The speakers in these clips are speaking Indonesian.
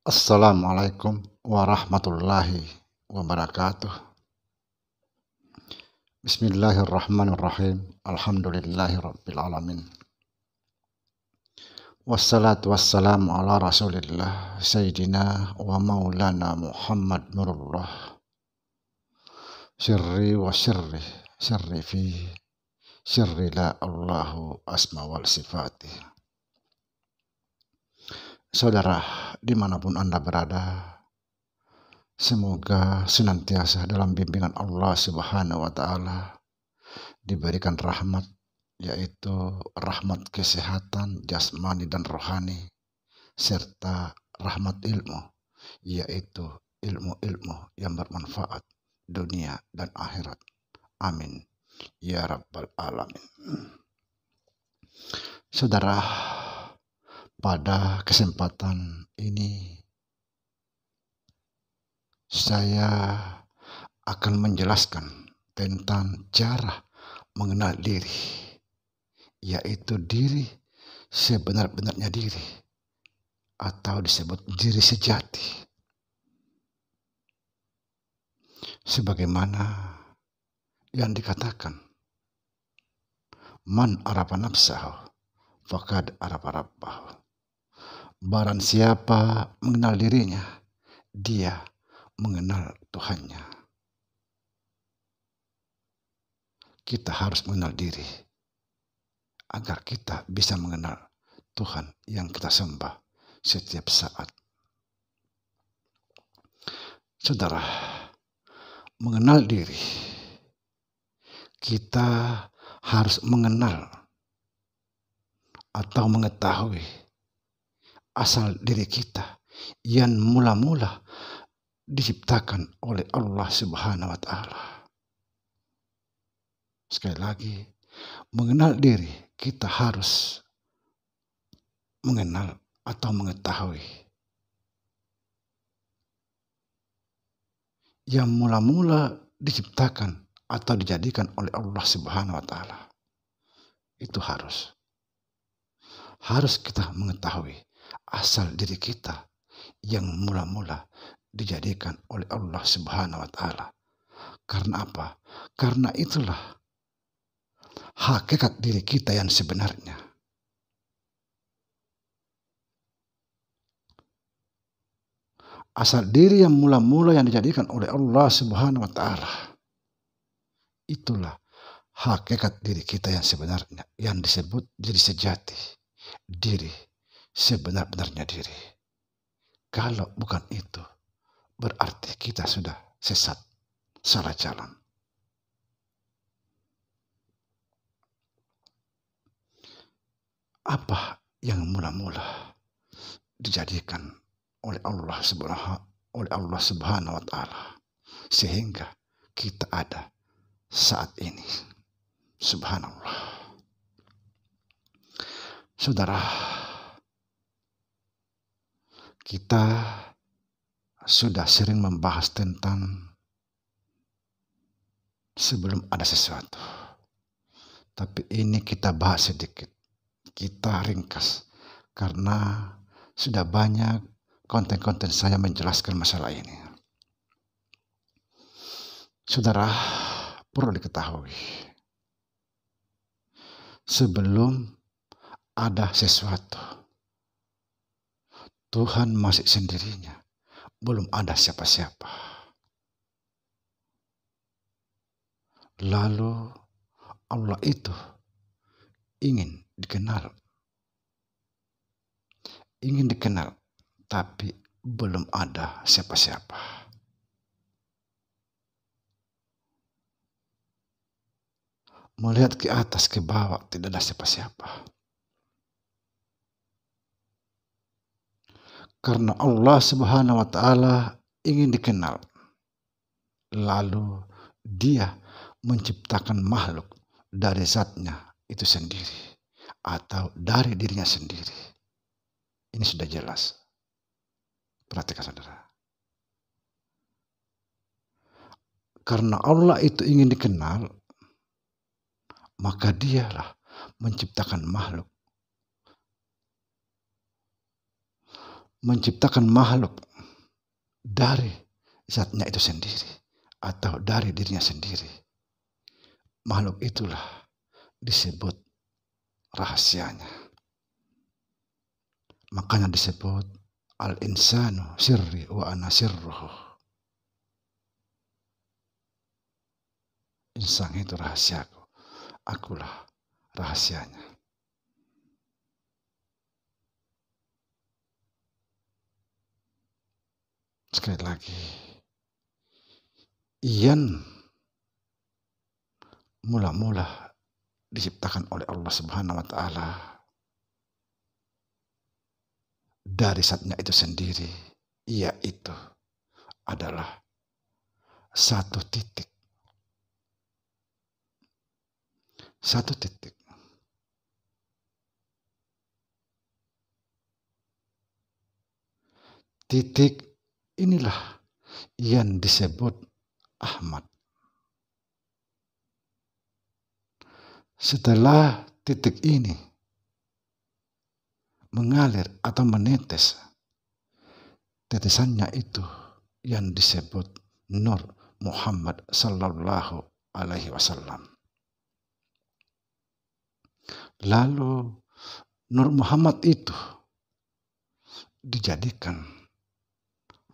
Assalamualaikum warahmatullahi wabarakatuh. Bismillahirrahmanirrahim. Alhamdulillahi rabbil alamin. Wassalatu wassalamu ala rasulillah Sayyidina wa maulana Muhammad nurullah. Sirri wa sirri, sirri fi sirri la Allahu asma wal sifati. Saudara, dimanapun Anda berada, semoga senantiasa dalam bimbingan Allah Subhanahu wa Ta'ala, diberikan rahmat, yaitu rahmat kesehatan jasmani dan rohani, serta rahmat ilmu, yaitu ilmu-ilmu yang bermanfaat dunia dan akhirat. Amin ya rabbal alamin. Saudara, pada kesempatan ini saya akan menjelaskan tentang cara mengenal diri, yaitu diri sebenar-benarnya diri, atau disebut diri sejati. Sebagaimana yang dikatakan, man arafa nafsahu faqad arafa rabbahu. Barang siapa mengenal dirinya, dia mengenal Tuhannya. Kita harus mengenal diri agar kita bisa mengenal Tuhan yang kita sembah setiap saat. Saudara, mengenal diri, kita harus mengenal atau mengetahui asal diri kita yang mula-mula diciptakan oleh Allah Subhanahu wa Ta'ala. Sekali lagi, mengenal diri, kita harus mengenal atau mengetahui yang mula-mula diciptakan atau dijadikan oleh Allah Subhanahu wa Ta'ala. Itu harus kita mengetahui asal diri kita yang mula-mula dijadikan oleh Allah Subhanahu wa Ta'ala. Karena apa? Karena itulah hakikat diri kita yang sebenarnya. Asal diri yang mula-mula yang dijadikan oleh Allah Subhanahu wa Ta'ala, itulah hakikat diri kita yang sebenarnya, yang disebut diri sejati, diri sebenar-benarnya diri. Kalau bukan itu, berarti kita sudah sesat, salah jalan. Apa yang mula-mula dijadikan oleh Allah Subhanahu wa Ta'ala sehingga kita ada saat ini? Subhanallah. Saudara, kita sudah sering membahas tentang sebelum ada sesuatu. Tapi ini kita bahas sedikit, kita ringkas, karena sudah banyak konten-konten saya menjelaskan masalah ini. Saudara, perlu diketahui, sebelum ada sesuatu, Tuhan masih sendirinya, belum ada siapa-siapa. Lalu Allah itu ingin dikenal, tapi belum ada siapa-siapa. Melihat ke atas, ke bawah, tidak ada siapa-siapa. Karena Allah Subhanahu wa Ta'ala ingin dikenal, lalu Dia menciptakan makhluk dari zatnya itu sendiri atau dari dirinya sendiri. Ini sudah jelas. Perhatikan saudara. Karena Allah itu ingin dikenal, maka Dialah menciptakan makhluk menciptakan makhluk dari zatnya itu sendiri atau dari dirinya sendiri. Makhluk itulah disebut rahasianya. Makanya disebut al-insanu sirri wa ana sirruhu. Insan itu rahasiaku, akulah rahasianya. Sekali lagi, Ian mula-mula diciptakan oleh Allah Subhanahu wa Ta'ala dari zatnya itu sendiri, yaitu adalah satu titik. Satu titik. Titik inilah yang disebut Ahmad. Setelah titik ini mengalir atau menetes, tetesannya itu yang disebut Nur Muhammad sallallahu alaihi wasallam. Lalu Nur Muhammad itu dijadikan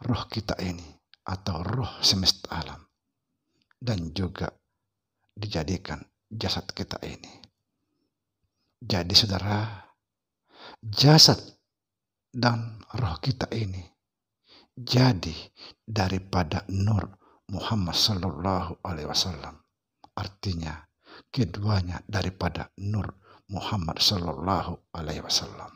roh kita ini atau roh semesta alam, dan juga dijadikan jasad kita ini. Jadi saudara, jasad dan roh kita ini jadi daripada Nur Muhammad sallallahu alaihi wasallam. Artinya keduanya daripada Nur Muhammad sallallahu alaihi wasallam.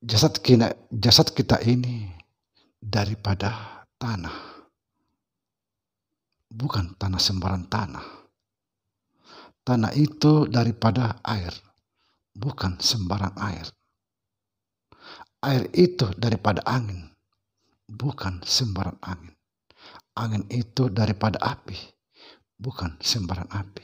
Jasad kita ini daripada tanah. Bukan tanah sembarang tanah. Tanah itu daripada air. Bukan sembarang air. Air itu daripada angin. Bukan sembarang angin. Angin itu daripada api. Bukan sembarang api.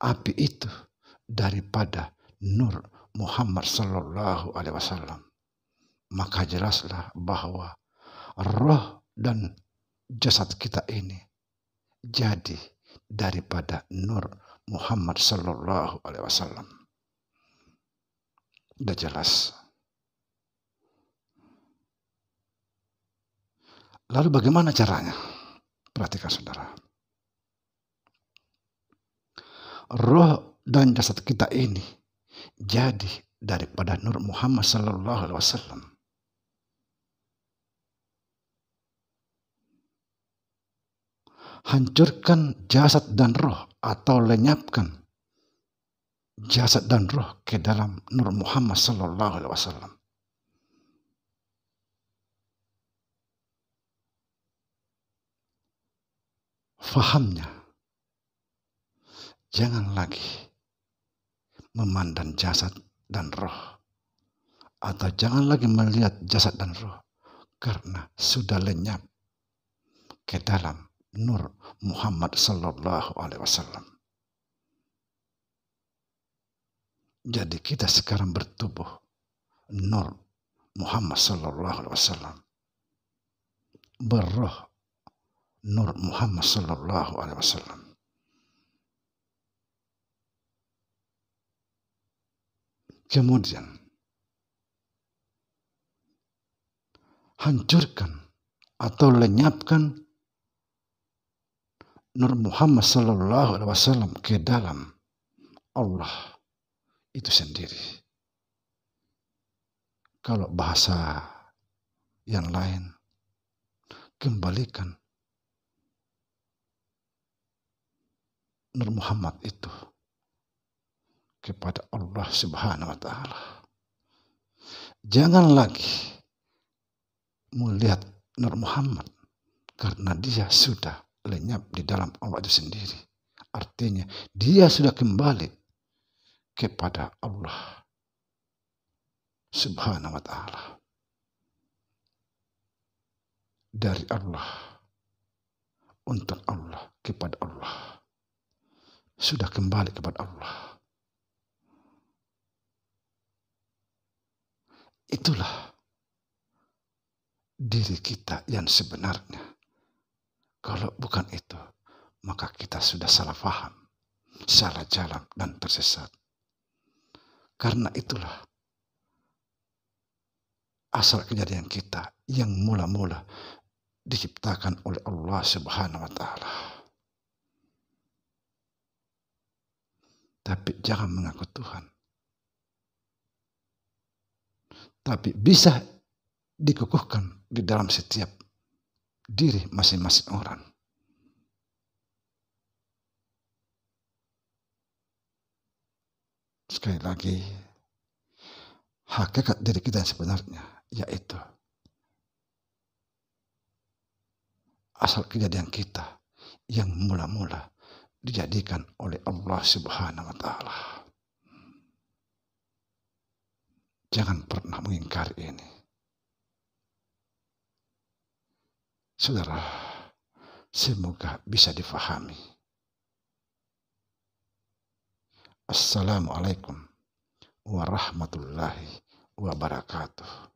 Api itu daripada Nur Muhammad sallallahu alaihi wasallam. Maka jelaslah bahwa roh dan jasad kita ini jadi daripada Nur Muhammad sallallahu alaihi wasallam. Udah jelas. Lalu bagaimana caranya? Perhatikan saudara. Roh dan jasad kita ini jadi daripada Nur Muhammad sallallahu alaihi wasallam. Hancurkan jasad dan roh atau lenyapkan jasad dan roh ke dalam Nur Muhammad sallallahu alaihi wasallam. Fahamnya, jangan lagi memandang jasad dan roh, atau jangan lagi melihat jasad dan roh, karena sudah lenyap ke dalam Nur Muhammad sallallahu alaihi wasallam. Jadi kita sekarang bertubuh Nur Muhammad sallallahu alaihi wasallam, berroh Nur Muhammad sallallahu alaihi wasallam. Kemudian hancurkan atau lenyapkan Nur Muhammad sallallahu alaihi wasallam ke dalam Allah itu sendiri. Kalau bahasa yang lain, kembalikan Nur Muhammad itu kepada Allah Subhanahu wa Ta'ala. Jangan lagi melihat Nur Muhammad, karena dia sudah lenyap di dalam Allah itu sendiri. Artinya dia sudah kembali kepada Allah Subhanahu wa Ta'ala. Dari Allah, untuk Allah, kepada Allah. Sudah kembali kepada Allah. Itulah diri kita yang sebenarnya. Kalau bukan itu, maka kita sudah salah paham, salah jalan, dan tersesat. Karena itulah asal kejadian kita yang mula-mula diciptakan oleh Allah Subhanahu wa Ta'ala. Tapi jangan mengaku Tuhan. Tapi bisa dikukuhkan di dalam setiap diri masing-masing orang. Sekali lagi, hakikat diri kita yang sebenarnya yaitu asal kejadian kita yang mula-mula dijadikan oleh Allah Subhanahu wa Ta'ala. Jangan pernah mengingkari ini. Saudara, semoga bisa difahami. Assalamualaikum warahmatullahi wabarakatuh.